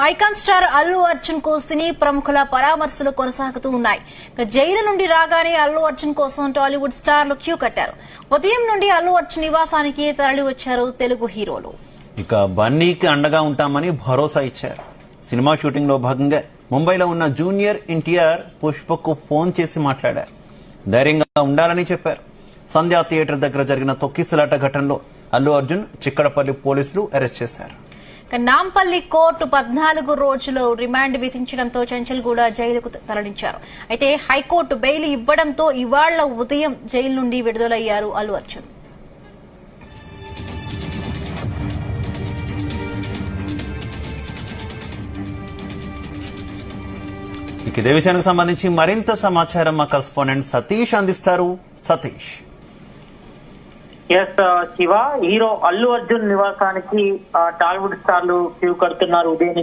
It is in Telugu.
ఐకాన్ స్టార్ అల్లు అర్జున్ కు సినీ ప్రముఖుల పరామర్శలు కొనసాగుతూ ఉన్నాయి. జైలు నుండి రాగానే అల్లు అర్జున్ కోసం టాలీవుడ్ స్టార్లు క్యూ కట్టారు. ఉదయం నుండి అల్లు అర్జున్ నివాసానికి తరలి వచ్చారు తెలుగు హీరోలు. ఇక బన్నీకి అండగా ఉంటామని భరోసా ఇచ్చారు. సినిమా షూటింగ్ లో భాగంగా ముంబైలో ఉన్న జూనియర్ ఎన్టీఆర్ పుష్పకు ఫోన్ చేసి మాట్లాడారు. ధైర్యంగా ఉండాలని చెప్పారు. సంధ్యా థియేటర్ దగ్గర జరిగిన తొక్కిసలాట ఘటనలో అల్లు అర్జున్ చిక్కడపల్లి పోలీసులు అరెస్ట్ చేశారు. నాంపల్లి కోర్టు 14 రోజులు రిమాండ్ విధించడంతో చెంచల్గూడ జైలుకు తరలించారు. అయితే హైకోర్టు బెయిల్ ఇవ్వడంతో ఇవాళ్ల ఉదయం జైలు నుండి విడుదలయ్యారు అల్లు అర్జున్. ఇదే విషయానికి సంబంధించి మరింత సమాచారం మా కరెస్పాండెంట్ సతీష్ అందిస్తారు. సతీష్. శివ, హీరో అల్లు అర్జున్ నివాసానికి టాలీవుడ్ స్టార్లు క్యూ కడుతున్నారు. ఉదయం